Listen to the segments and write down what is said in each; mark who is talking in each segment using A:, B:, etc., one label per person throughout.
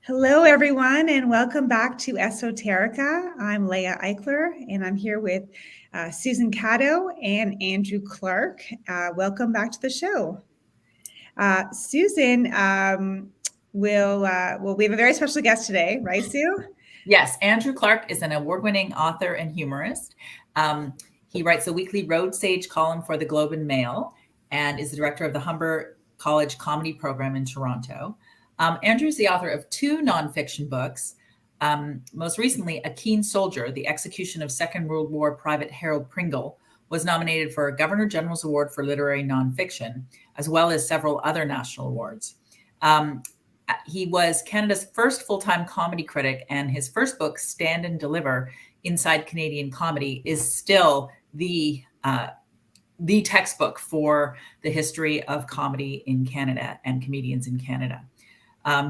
A: Hello, everyone, and welcome back to Esoterica. I'm Leah Eichler, and I'm here with Susan Catto and Andrew Clark. Welcome back to the show. Susan we have a very special guest today, right, Sue?
B: Yes, Andrew Clark is an award-winning author and humorist. He writes a weekly Road Sage column for the Globe and Mail and is the director of the Humber College Comedy Program in Toronto. Andrew is the author of two nonfiction books. Most recently, A Keen Soldier, The Execution of Second World War Private Harold Pringle, was nominated for a Governor General's Award for Literary Nonfiction, as well as several other national awards. He was Canada's first full-time comedy critic, and his first book, Stand and Deliver, Inside Canadian Comedy, is still the textbook for the history of comedy in Canada and comedians in Canada.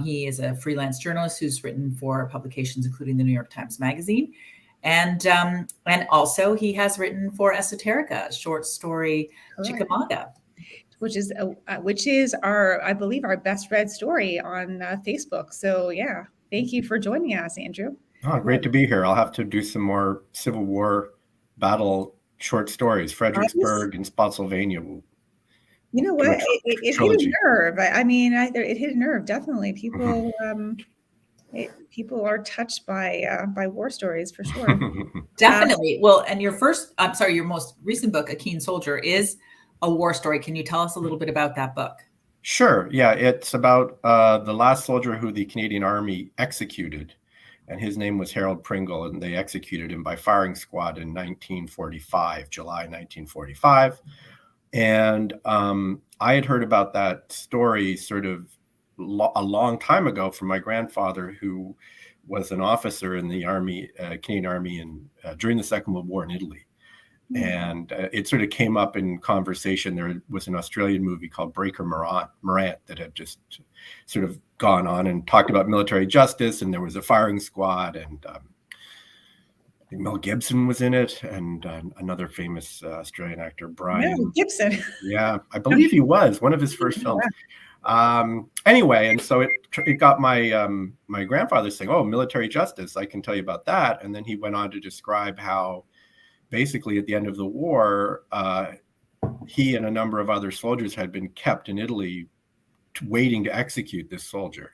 B: He is a freelance journalist who's written for publications including the New York Times Magazine. And also he has written for Esoterica, a short story, Chickamauga.
A: Which is our, I believe, our best read story on Facebook. So yeah, thank you for joining us, Andrew.
C: Oh, great to be here. I'll have to do some more Civil War battle short stories. Fredericksburg and Spotsylvania.
A: You know what? It hit a nerve. I mean, it hit a nerve. Definitely, people. People are touched by war stories for sure.
B: Definitely. Well, and your most recent book, A Keen Soldier, is a war story. Can you tell us a little bit about that book?
C: Sure. Yeah, it's about the last soldier who the Canadian Army executed, and his name was Harold Pringle, and they executed him by firing squad in July 1945. And I had heard about that story sort of a long time ago from my grandfather, who was an officer in the Army, Canadian Army, during the Second World War in Italy. And it sort of came up in conversation. There was an Australian movie called Breaker Morant that had just sort of gone on and talked about military justice. And there was a firing squad, and I think Mel Gibson was in it, and another famous Australian actor, Brian.
A: Mel Gibson.
C: Yeah, I believe he was one of his first films. Anyway, and so it got my grandfather saying, "Oh, military justice, I can tell you about that." And then he went on to describe how basically, at the end of the war, he and a number of other soldiers had been kept in Italy waiting to execute this soldier,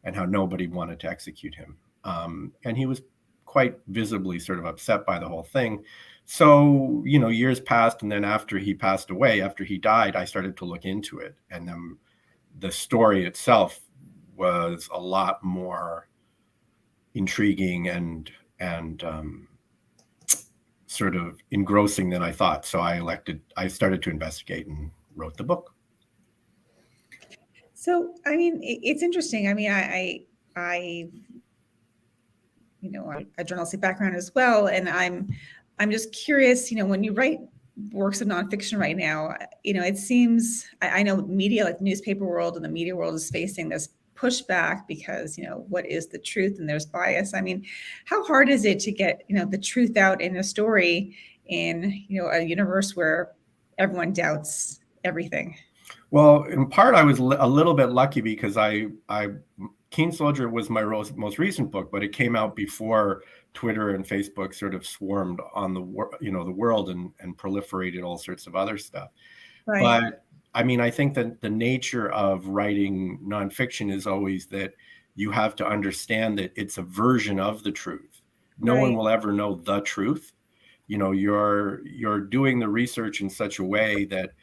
C: and how nobody wanted to execute him. And he was quite visibly sort of upset by the whole thing. So, years passed, and then after he passed away, after he died, I started to look into it. And then the story itself was a lot more intriguing and sort of engrossing than I thought. So I started to investigate and wrote the book.
A: So, I mean, it's interesting. I mean, I a journalistic background as well. And I'm just curious, when you write works of nonfiction right now, it seems, I know media, like the newspaper world and the media world, is facing this pushback because, what is the truth, and there's bias. I mean, how hard is it to get, the truth out in a story in, a universe where everyone doubts everything?
C: Well, in part, I was a little bit lucky because Keen Soldier was my most recent book, but it came out before Twitter and Facebook sort of swarmed on the world and proliferated all sorts of other stuff. Right. But I mean, I think that the nature of writing nonfiction is always that you have to understand that it's a version of the truth. No one will ever know the truth. You're doing the research in such a way that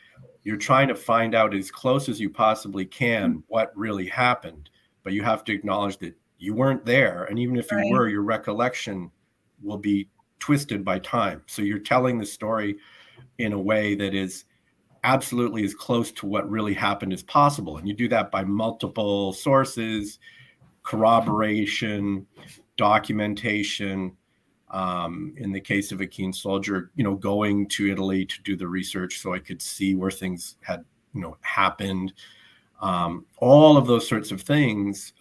C: you're trying to find out as close as you possibly can what really happened, but you have to acknowledge that you weren't there. And even if you were, your recollection will be twisted by time. So you're telling the story in a way that is absolutely as close to what really happened as possible. And you do that by multiple sources, corroboration, documentation. In the case of A Keen Soldier, going to Italy to do the research so I could see where things had, happened. All of those sorts of things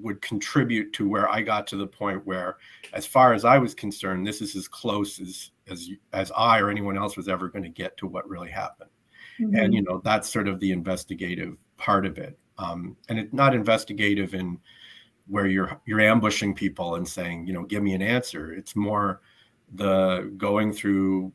C: would contribute to where I got to the point where, as far as I was concerned, this is as close as I or anyone else was ever going to get to what really happened. Mm-hmm. And, that's sort of the investigative part of it. And it's not investigative in where you're ambushing people and saying, give me an answer. It's more the going through,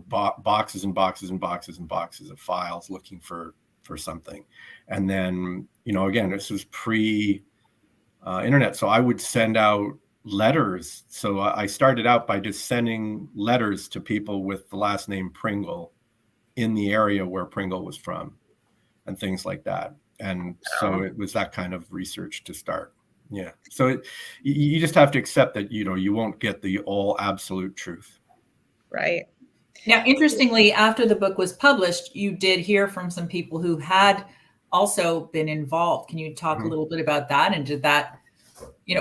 C: boxes and boxes and boxes and boxes of files looking for something. And then, again, this was pre-internet. So I would send out letters. So I started out by just sending letters to people with the last name Pringle in the area where Pringle was from and things like that. And so it was that kind of research to start. Yeah. So you just have to accept that, you won't get the all absolute truth.
A: Right.
B: Now, interestingly, after the book was published, you did hear from some people who had also been involved. Can you talk a little bit about that? And did that,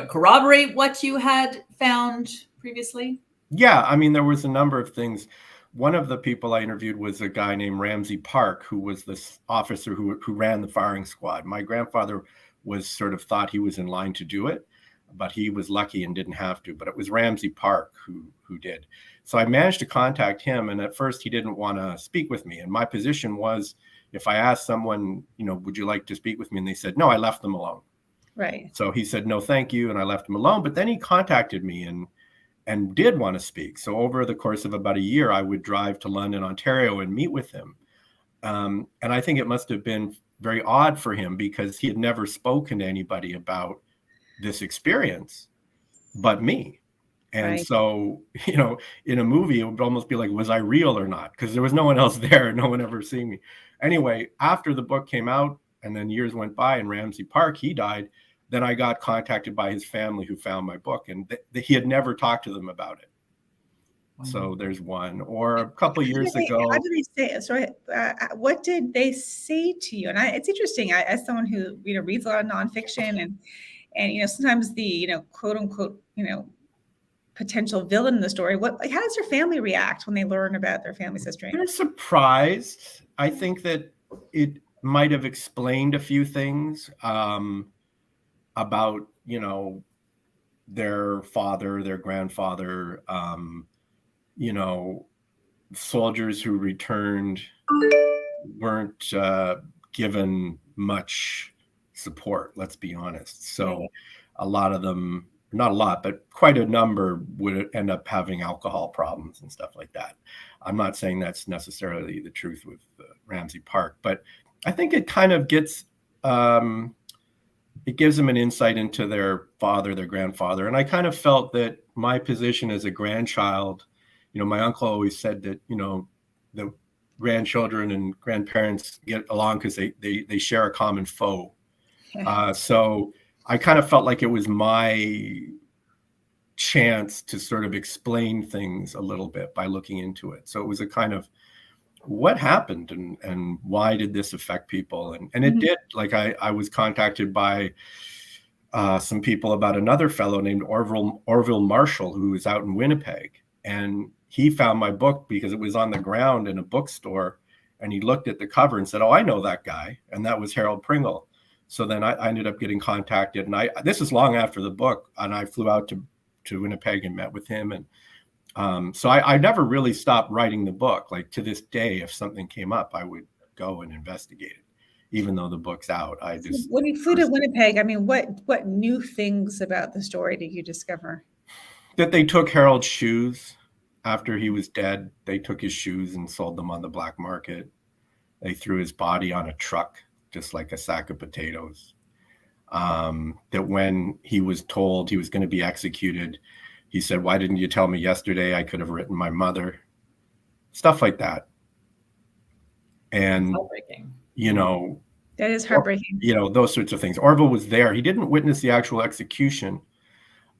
B: corroborate what you had found previously?
C: Yeah. I mean, there was a number of things. One of the people I interviewed was a guy named Ramsey Park, who was this officer who ran the firing squad. My grandfather was sort of thought he was in line to do it, but he was lucky and didn't have to. But it was Ramsey Park who did. So I managed to contact him, and at first he didn't want to speak with me. And my position was, if I asked someone, would you like to speak with me? And they said, no, I left them alone.
A: Right.
C: So he said, no, thank you. And I left him alone. But then he contacted me and did want to speak. So over the course of about a year, I would drive to London, Ontario and meet with him. And I think it must have been very odd for him because he had never spoken to anybody about this experience but me. And
A: Right.
C: so, in a movie, it would almost be like, was I real or not? Because there was no one else there. No one ever seen me. Anyway, after the book came out and then years went by and Ramsey Park, he died. Then I got contacted by his family who found my book, and he had never talked to them about it. So there's one. Or a couple of years ago.
A: How did they say? Sorry, what did they say to you? And it's interesting. As someone who reads a lot of nonfiction, and sometimes the quote unquote potential villain in the story. How does your family react when they learn about their family's history?
C: They're surprised. I think that it might have explained a few things about their father, their grandfather. Soldiers who returned weren't given much support, let's be honest. So a lot of them, not a lot, but quite a number would end up having alcohol problems and stuff like that. I'm not saying that's necessarily the truth with Ramsey Park, but I think it kind of gets, it gives them an insight into their father, their grandfather. And I kind of felt that my position as a grandchild, my uncle always said that, the grandchildren and grandparents get along because they share a common foe. So I kind of felt like it was my chance to sort of explain things a little bit by looking into it. So it was a kind of what happened and why did this affect people? And it did. Like I was contacted by some people about another fellow named Orville Marshall, who was out in Winnipeg. And he found my book because it was on the ground in a bookstore. And he looked at the cover and said, oh, I know that guy. And that was Harold Pringle. So then I ended up getting contacted. And this is long after the book. And I flew out to Winnipeg and met with him. And so I never really stopped writing the book. Like to this day, if something came up, I would go and investigate it, even though the book's out.
A: When you flew to Winnipeg, I mean, what new things about the story did you discover?
C: That they took Harold's shoes after he was dead. They took his shoes and sold them on the black market. They threw his body on a truck, just like a sack of potatoes. That when he was told he was going to be executed, he said, why didn't you tell me yesterday? I could have written my mother. Stuff like that. And,
A: that is heartbreaking.
C: Those sorts of things. Orville was there. He didn't witness the actual execution,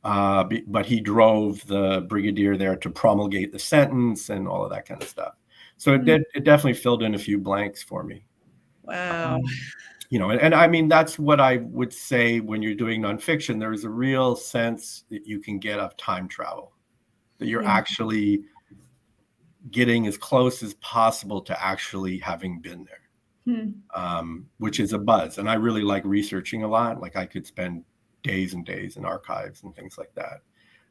C: but he drove the brigadier there to promulgate the sentence and all of that kind of stuff. So it definitely filled in a few blanks for me.
A: Wow.
C: And I mean, that's what I would say when you're doing nonfiction. There is a real sense that you can get of time travel, that you're actually getting as close as possible to actually having been there, which is a buzz. And I really like researching a lot. Like I could spend days and days in archives and things like that.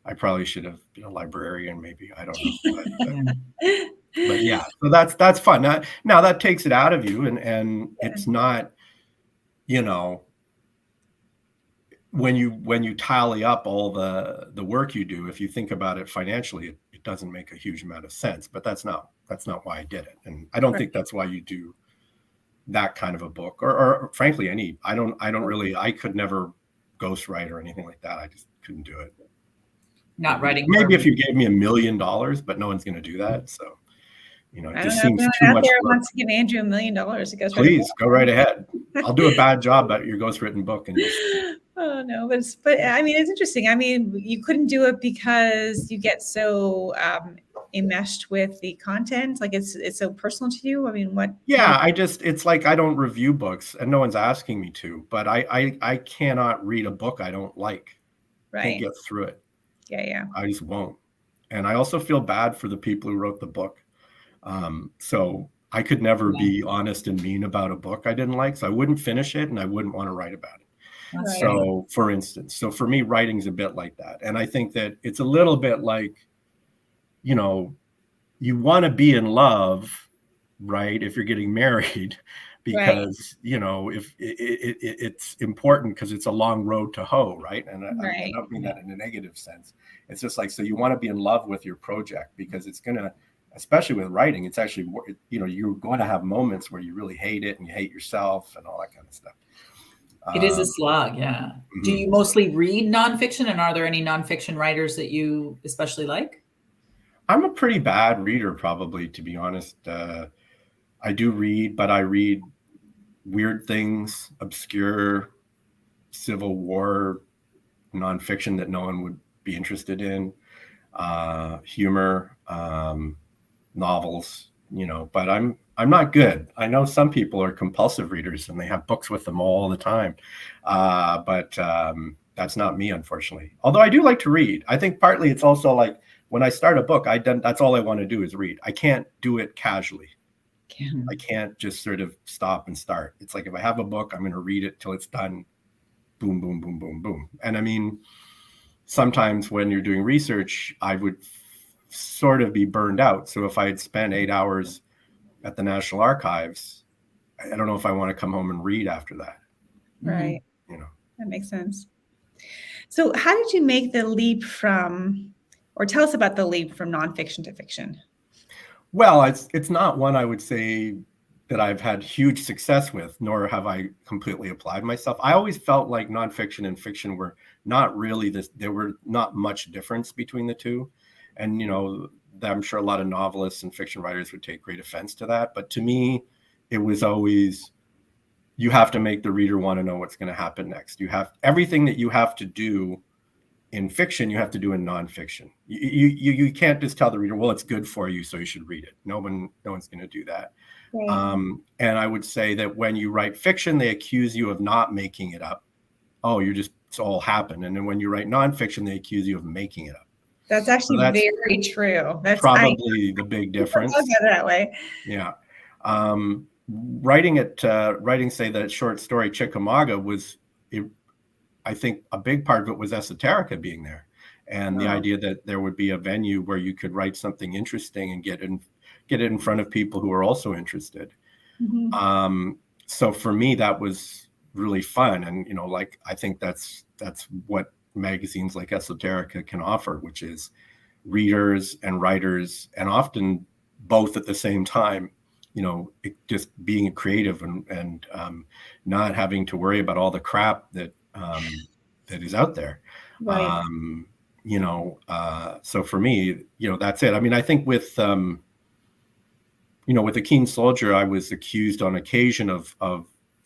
C: I probably should have been a librarian, maybe. I don't know. But yeah, so that's fun. Now that takes it out of you, and it's not you know, when you tally up all the work you do, if you think about it financially, it doesn't make a huge amount of sense. But that's not why I did it, and I don't
A: Right.
C: think that's why you do that kind of a book, or frankly any. I don't really. I could never ghostwrite or anything like that. I just couldn't do it.
B: Not writing.
C: Maybe if you gave me $1 million, but no one's going to do that. So,
A: I
C: it
A: don't
C: just
A: know if
C: seems
A: anyone
C: too
A: out
C: much
A: there
C: work.
A: wants to give Andrew $1 million to go.
C: Please go right ahead. I'll do a bad job at your ghostwritten book, and
A: Oh no, but I mean, it's interesting. I mean, you couldn't do it because you get so enmeshed with the content, like it's so personal to you. I mean, what?
C: Yeah, it's like I don't review books, and no one's asking me to, but I cannot read a book I don't like. Can't
A: Right.
C: get through it.
A: Yeah.
C: I just won't. And I also feel bad for the people who wrote the book. So I could never be honest and mean about a book I didn't like. So I wouldn't finish it, and I wouldn't want to write about it.
B: That's
C: So, for instance, for me, writing's a bit like that. And I think that it's a little bit like, you want to be in love, right? If you're getting married, because, if it's important because it's a long road to hoe, right? And I don't mean that in a negative sense. It's just like, so you want to be in love with your project because it's going to, especially with writing, it's actually, you're going to have moments where you really hate it and you hate yourself and all that kind of stuff.
B: It is a slog, yeah. Do you mostly read nonfiction, and are there any nonfiction writers that you especially like?
C: I'm a pretty bad reader, probably, to be honest. I do read, but I read weird things, obscure Civil War nonfiction that no one would be interested in, humor, novels, but I'm not good. I know some people are compulsive readers and they have books with them all the time. But that's not me, unfortunately. Although I do like to read. I think partly it's also like when I start a book, that's all I want to do is read. I can't do it casually. I can't just sort of stop and start. It's like if I have a book, I'm going to read it till it's done. Boom, boom, boom, boom, boom. And I mean, sometimes when you're doing research, I would sort of be burned out. So if I had spent 8 hours at the National Archives, I don't know if I want to come home and read after that.
A: Right. That makes sense. So how did you make the leap or tell us about the leap from nonfiction to fiction?
C: Well, it's not one I would say that I've had huge success with, nor have I completely applied myself. I always felt like nonfiction and fiction were not really there were not much difference between the two. And, I'm sure a lot of novelists and fiction writers would take great offense to that. But to me, it was always, you have to make the reader want to know what's going to happen next. You have everything that you have to do in fiction, you have to do in nonfiction. You can't just tell the reader, well, it's good for you, so you should read it. No one's going to do that. Right. And I would say that when you write fiction, they accuse you of not making it up. Oh, it's all happened. And then when you write nonfiction, they accuse you of making it up.
A: That's actually very true. That's
C: probably the big difference.
A: I'll go that way.
C: Yeah. Writing say that short story Chickamauga I think a big part of it was Esoterica being there, and the idea that there would be a venue where you could write something interesting and get it in front of people who are also interested. So for me, that was really fun, and I think that's what magazines like Esoterica can offer, which is readers and writers, and often both at the same time. Just being creative and not having to worry about all the crap that is out there.
A: Right.
C: So for me, that's it. I mean, I think with with The Keen Soldier, I was accused on occasion of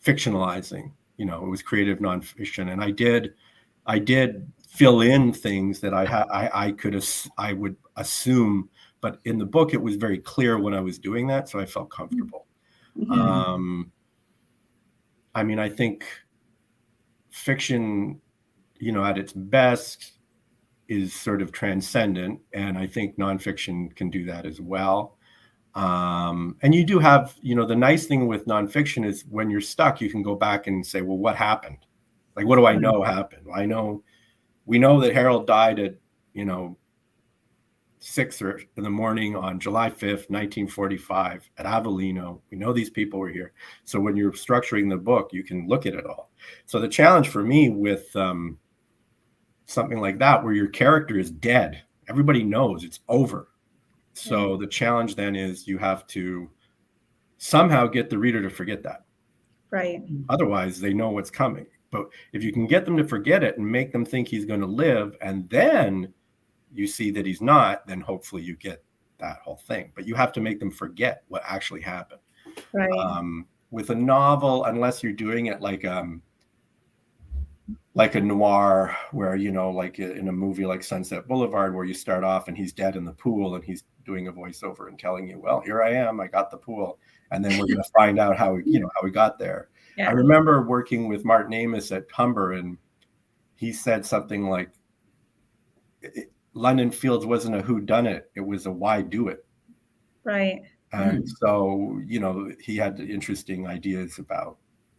C: fictionalizing. It was creative nonfiction, and I did fill in things that I would assume, but in the book it was very clear when I was doing that, so I felt comfortable. I mean, I think fiction, at its best is sort of transcendent, and I think nonfiction can do that as well. And you do have, the nice thing with nonfiction is when you're stuck, you can go back and say, well, what happened? Like, what do I know happened? We know that Harold died at, 6 in the morning on July 5th, 1945 at Avellino. We know these people were here. So when you're structuring the book, you can look at it all. So the challenge for me with something like that, where your character is dead, everybody knows it's over. So the challenge then is you have to somehow get the reader to forget that.
A: Right.
C: Otherwise, they know what's coming. But if you can get them to forget it and make them think he's going to live, and then you see that he's not, then hopefully you get that whole thing. But you have to make them forget what actually happened.
A: Right.
C: With a novel, unless you're doing it like a noir, where, you know, like in a movie like Sunset Boulevard, where you start off and he's dead in the pool and he's doing a voiceover and telling you, well, here I am, I got the pool. And then we're going to find out how we got there.
A: Yeah.
C: I remember working with Martin Amis at Humber, and he said something like, London Fields wasn't a whodunit, it was a why do it.
A: Right.
C: And so, you know, he had interesting ideas about,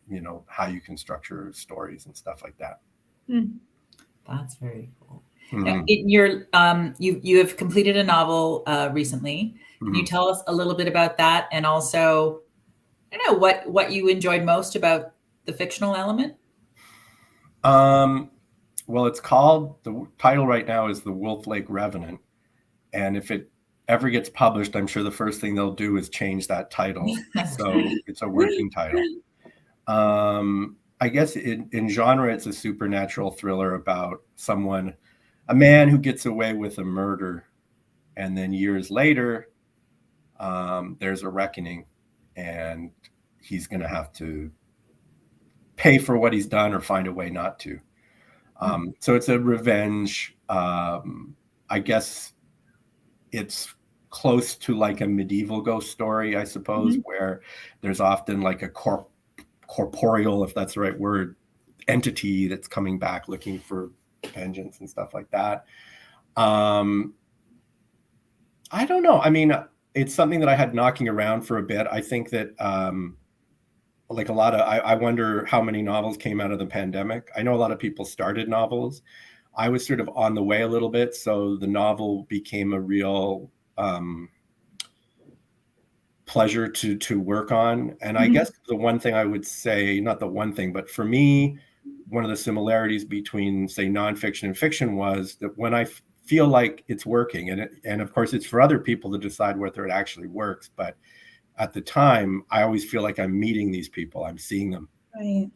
C: you know, how you can structure stories and stuff like that.
B: That's very cool.
C: Mm-hmm.
B: Now, in your you have completed a novel recently. Can you tell us a little bit about that, and also, I don't know, what you enjoyed most about the fictional element?
C: Well, it's called, the title right now is The Wolf Lake Revenant, and if it ever gets published, I'm sure the first thing they'll do is change that title. So it's a working title. I guess in genre, it's a supernatural thriller about a man who gets away with a murder, and then years later, there's a reckoning, and he's going to have to pay for what he's done or find a way not to. So it's a revenge. I guess it's close to like a medieval ghost story, I suppose, where there's often like a corporeal, if that's the right word, entity that's coming back looking for vengeance and stuff like that. I don't know. I mean, it's something that I had knocking around for a bit. I think that like a lot of, I wonder how many novels came out of the pandemic. I know a lot of people started novels. I was sort of on the way a little bit. So the novel became a real pleasure to work on. And I guess the one thing I would say, not the one thing, but for me, one of the similarities between, say, nonfiction and fiction was that when I feel like it's working, and of course it's for other people to decide whether it actually works, but at the time, I always feel like I'm meeting these people, I'm seeing them.
A: Right.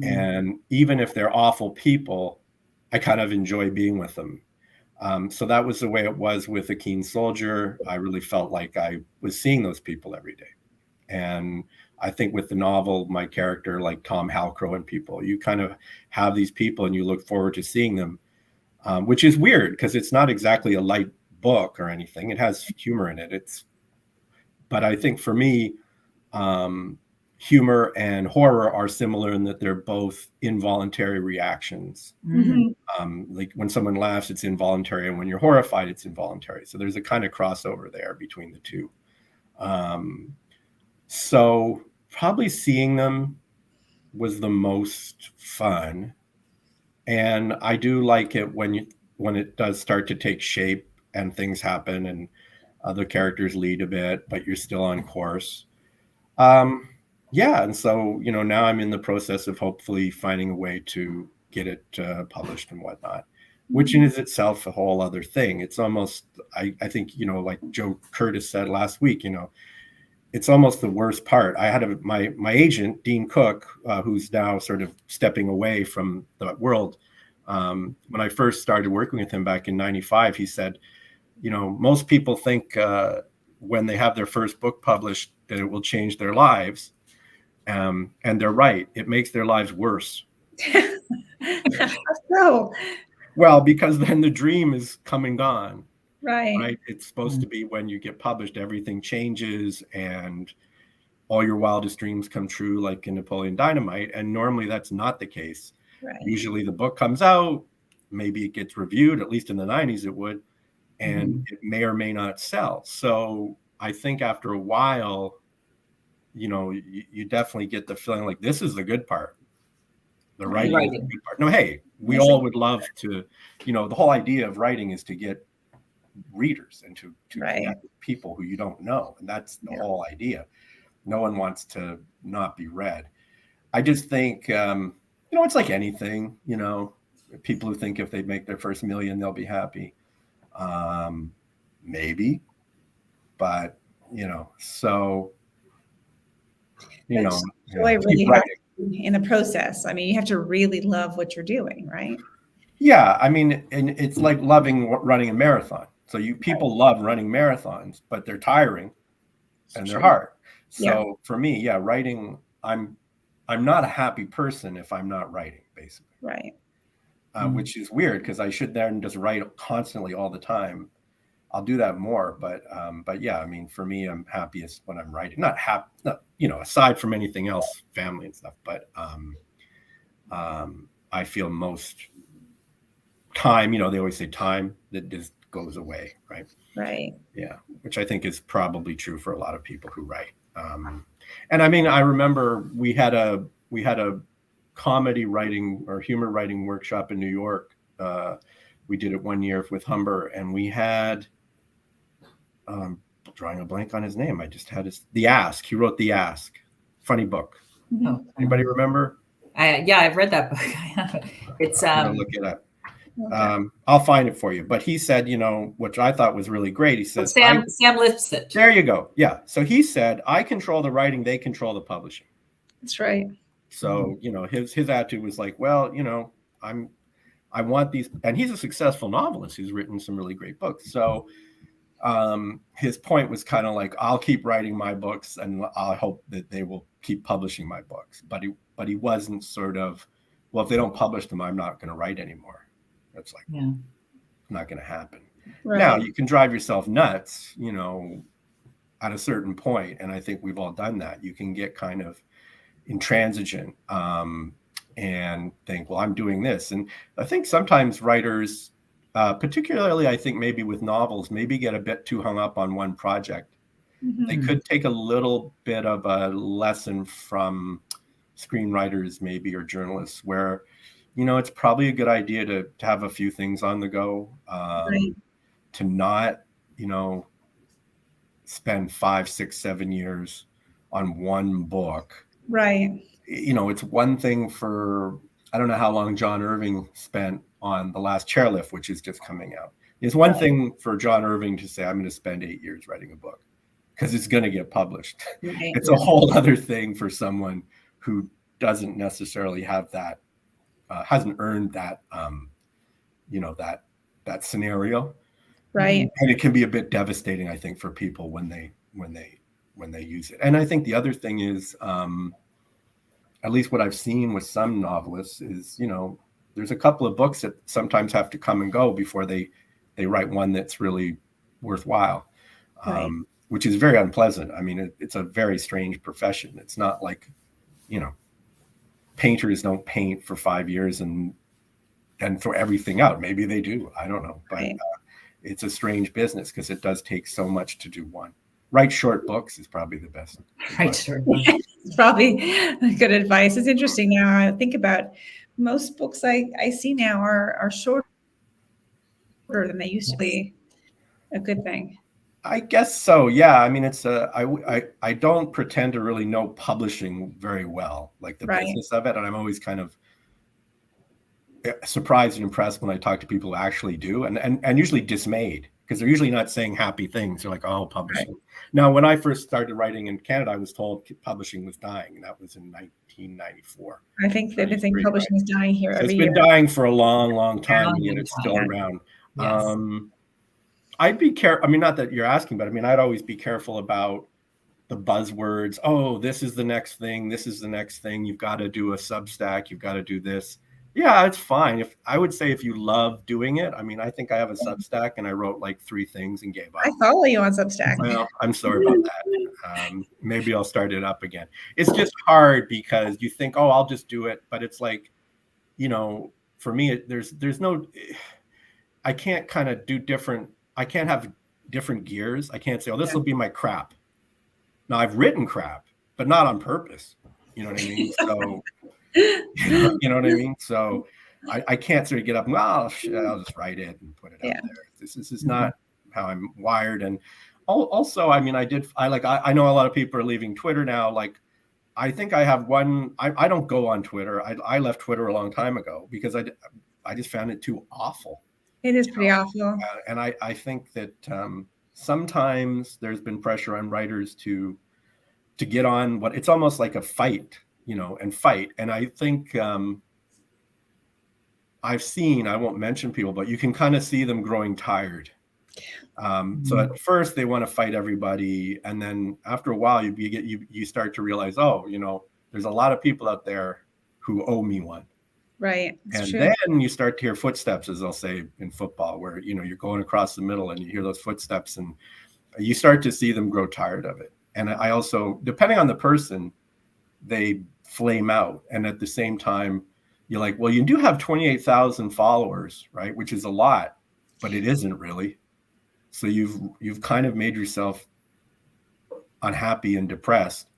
C: And even if they're awful people, I kind of enjoy being with them. So that was the way it was with A Keen Soldier. I really felt like I was seeing those people every day. And I think with the novel, my character, like Tom Halcrow and people, you kind of have these people and you look forward to seeing them, which is weird because it's not exactly a light book or anything. It has humor in it. But I think for me, humor and horror are similar in that they're both involuntary reactions. Like when someone laughs, it's involuntary, and when you're horrified, it's involuntary. So there's a kind of crossover there between the two. So probably seeing them was the most fun. And I do like it when it does start to take shape and things happen and other characters lead a bit, but you're still on course. Yeah, and so, you know, now I'm in the process of hopefully finding a way to get it published and whatnot, which in itself a whole other thing. It's almost, I think, you know, like Joe Curtis said last week, you know, it's almost the worst part. I had my agent, Dean Cook, who's now sort of stepping away from the world. When I first started working with him back in '95, he said, you know, most people think when they have their first book published that it will change their lives. And they're right. It makes their lives worse.
A: So,
C: well, because then the dream is come and gone.
A: right.
C: It's supposed to be when you get published, everything changes and all your wildest dreams come true, like in Napoleon Dynamite. And normally that's not the case.
A: Right.
C: Usually the book comes out, maybe it gets reviewed, at least in the 90s it would, and it may or may not sell. So I think after a while, you know, you definitely get the feeling like this is the good part. The writing is the good part. No, hey, we all would love to, you know, the whole idea of writing is to get readers and to
A: Right.
C: connect with people who you don't know. And that's the whole idea. No one wants to not be read. I just think, it's like anything, people who think if they make their first million, they'll be happy. Maybe, but, so,
A: joy really has to be in the process. I mean, you have to really love what you're doing, right?
C: Yeah. I mean, and it's like running a marathon. So people love running marathons, but they're tiring and they're hard. So for me, writing, I'm not a happy person if I'm not writing, basically.
A: Right.
C: Which is weird because I should then just write constantly all the time. I'll do that more, but yeah, I mean, for me, I'm happiest when I'm writing. Not aside from anything else, family and stuff. But I feel most time. They always say time that just goes away, right?
A: Right.
C: Yeah, which I think is probably true for a lot of people who write. And I mean, I remember we had a comedy writing or humor writing workshop in New York. We did it one year with Humber, and we had drawing a blank on his name. I just had The Ask. He wrote The Ask. Funny book.
B: Oh.
C: Anybody remember?
B: I've read that book. It's
C: I'm gonna look it up. I'll find it for you. But he said, which I thought was really great. He said,
B: Sam Lipsett.
C: There you go. Yeah. So he said, I control the writing, they control the publishing.
A: That's right.
C: So, his attitude was like, well, I want these, and he's a successful novelist who's written some really great books. So his point was kind of like, I'll keep writing my books and I hope that they will keep publishing my books. But he wasn't sort of, well, if they don't publish them, I'm not going to write anymore. That's like, not going to happen. Right. Now you can drive yourself nuts, at a certain point. And I think we've all done that. You can get kind of intransigent and think, well, I'm doing this. And I think sometimes writers, particularly I think maybe with novels, maybe get a bit too hung up on one project. Mm-hmm. They could take a little bit of a lesson from screenwriters maybe or journalists where, it's probably a good idea to have a few things on the go, right. To not, spend 5, 6, 7 years on one book.
A: Right.
C: It's one thing for, I don't know how long John Irving spent on The Last Chairlift, which is just coming out. It's one thing for John Irving to say, I'm going to spend 8 years writing a book because it's going to get published. Right. It's a whole other thing for someone who doesn't necessarily have that, hasn't earned that, that scenario.
A: Right.
C: And it can be a bit devastating, I think, for people when they use it. And I think the other thing is, at least what I've seen with some novelists is, there's a couple of books that sometimes have to come and go before they write one that's really worthwhile, right. Which is very unpleasant. I mean, it's a very strange profession. It's not like, painters don't paint for 5 years and throw everything out. Maybe they do. I don't know. But right. It's a strange business because it does take so much to do one. Write short books is probably the best.
B: Write short books.
A: It's probably good advice. It's interesting now. I think about most books I see now are shorter than they used to be. A good thing.
C: I guess so. Yeah. I mean, it's I don't pretend to really know publishing very well, like the right. business of it. And I'm always kind of surprised and impressed when I talk to people who actually do, and usually dismayed because they're usually not saying happy things. They're like, oh, publishing. Right. Now, when I first started writing in Canada, I was told publishing was dying, and that was in 1994.
A: I think that publishing is dying here every
C: year. It's been dying for a long, long time, and yet it's still around. Yes. I'd be careful. I mean, not that you're asking, but I mean, I'd always be careful about the buzzwords. Oh, this is the next thing. This is the next thing. You've got to do a Substack. You've got to do this. Yeah, it's fine. I would say if you love doing it, I mean, I think I have a Substack and I wrote like 3 things and gave up.
A: I follow you on Substack.
C: Well, I'm sorry about that. Maybe I'll start it up again. It's just hard because you think, oh, I'll just do it. But it's like, for me, there's no, I can't kind of do different. I can't have different gears. I can't say, oh, this will be my crap. Now I've written crap, but not on purpose. You know what I mean? So, you know what I mean? So I can't sort of get up and, well, I'll just write it and put it out there. This is not I'm wired. And also, I mean, I know a lot of people are leaving Twitter now. Like, I think I have one, I don't go on Twitter. I left Twitter a long time ago because I just found it too awful.
A: It is pretty awful.
C: And I think that sometimes there's been pressure on writers to get on it's almost like a fight, and fight. And I think I've seen, I won't mention people, but you can kind of see them growing tired. So at first they want to fight everybody, and then after a while you start to realize, there's a lot of people out there who owe me one.
A: Right.
C: And then you start to hear footsteps, as they'll say in football, where you're going across the middle and you hear those footsteps, and you start to see them grow tired of it. And I also, depending on the person, they flame out. And at the same time, you're like, well, you do have 28,000 followers, right? Which is a lot, but it isn't really. So you've kind of made yourself unhappy and depressed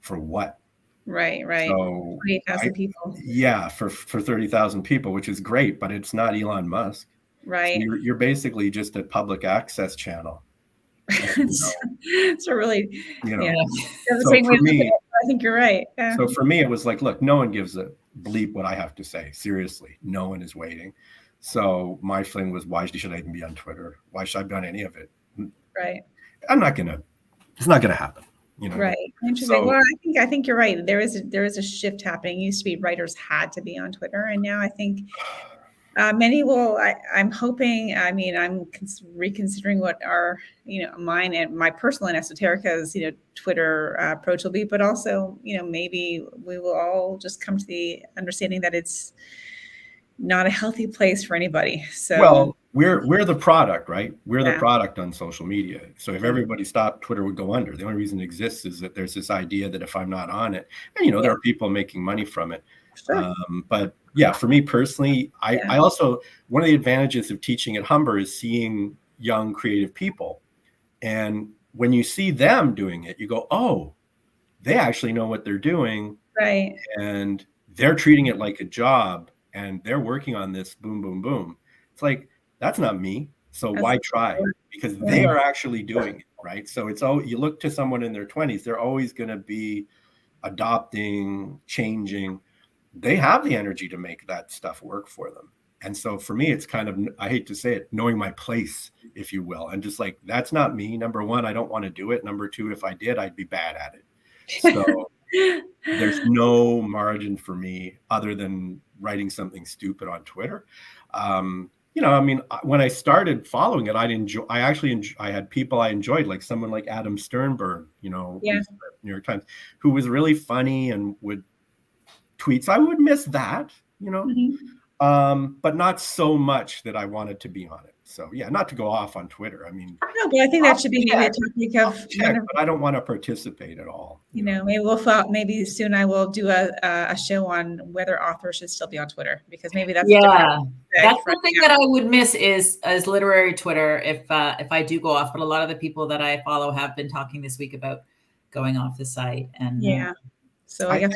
C: for what?
A: Right.
C: So
A: 28,000 people.
C: Yeah, for 30,000 people, which is great, but it's not Elon Musk.
A: Right.
C: So you're basically just a public access channel.
A: It's a really,
C: So for me,
A: I think you're right. Yeah.
C: So for me, it was like, look, no one gives a bleep what I have to say. Seriously, no one is waiting. So my thing was, why should I even be on Twitter? Why should I be on any of it?
A: Right.
C: It's not gonna happen.
A: Right. Interesting. So, well, I think you're right. There is a shift happening. It used to be writers had to be on Twitter, and now I think many will. I'm hoping. I mean, I'm reconsidering what our mine and my personal and Esoterica's Twitter approach will be, but also maybe we will all just come to the understanding that it's not a healthy place for anybody. So
C: well, we're the product, right? We're the product on social media. So if everybody stopped, Twitter would go under. The only reason it exists is that there's this idea that if I'm not on it, and there are people making money from it.
A: Sure.
C: But yeah, for me personally, I also, one of the advantages of teaching at Humber is seeing young creative people. And when you see them doing it, you go, oh, they actually know what they're doing.
A: Right.
C: And they're treating it like a job, and they're working on this, boom, boom, boom. It's like, that's not me. So why try? Because they are actually doing it, right? So it's you look to someone in their 20s, they're always going to be adopting, changing. They have the energy to make that stuff work for them. And so for me, it's kind of, I hate to say it, knowing my place, if you will. And just like, that's not me. Number one, I don't want to do it. Number two, if I did, I'd be bad at it. So there's no margin for me other than writing something stupid on Twitter. I mean, when I started following it, I had people I enjoyed, like someone like Adam Sternberg, New York Times, who was really funny and would tweets. I would miss that, but not so much that I wanted to be on it. So yeah, not to go off on Twitter. I mean,
A: no, but I think that should be maybe a topic of.
C: But I don't want to participate at all.
A: Maybe soon I will do a show on whether authors should still be on Twitter, because maybe that's
B: that's something that I would miss is literary Twitter if I do go off. But a lot of the people that I follow have been talking this week about going off the site, and
A: so
C: I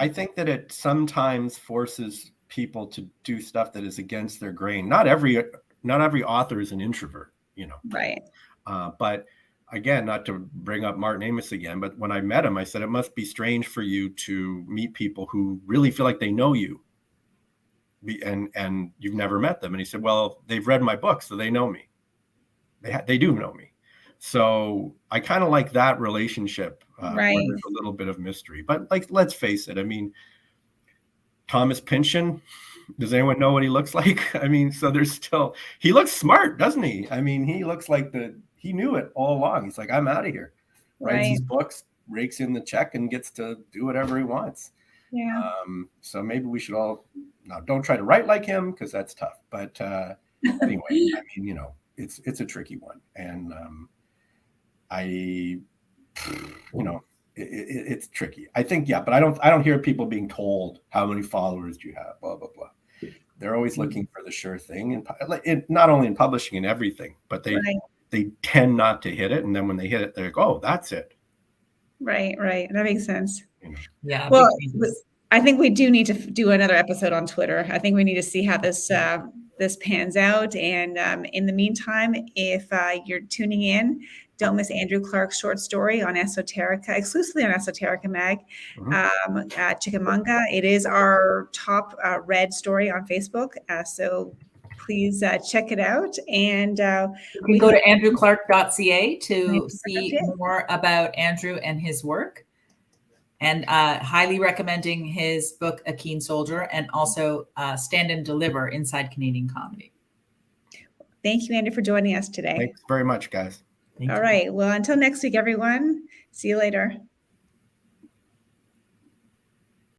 C: think that it sometimes forces people to do stuff that is against their grain. Not every author is an introvert,
A: Right.
C: But again, not to bring up Martin Amis again, but when I met him, I said, it must be strange for you to meet people who really feel like they know you and you've never met them. And he said, well, they've read my book, so they know me. They do know me. So I kind of like that relationship. Where there's a little bit of mystery, but like, let's face it. I mean, Thomas Pynchon, does anyone know what he looks like? I mean, so he looks smart, doesn't he? I mean, he looks like he knew it all along. He's like, I'm out of here. Writes his books, rakes in the check, and gets to do whatever he wants.
A: Yeah.
C: So maybe we should all, now don't try to write like him, because that's tough. But anyway, I mean, it's a tricky one. And it's tricky. I think, but I don't hear people being told how many followers do you have, blah, blah, blah. They're always looking for the sure thing, and not only in publishing and everything, but they tend not to hit it. And then when they hit it, they're like, oh, that's it.
A: Right. That makes sense.
B: Yeah.
A: Well, I think we do need to do another episode on Twitter. I think we need to see how this this pans out. And in the meantime, if you're tuning in, don't miss Andrew Clark's short story on Esoterica, exclusively on Esoterica Mag, Chickamauga. It is our top read story on Facebook. So please check it out. And
B: you can go to andrewclark.ca to see
A: it.
B: more about Andrew and his work. And highly recommending his book, A Keen Soldier, and also Stand and Deliver, Inside Canadian Comedy.
A: Thank you, Andrew, for joining us today.
C: Thanks very much, guys.
A: All right. Well, until next week, everyone. See you later.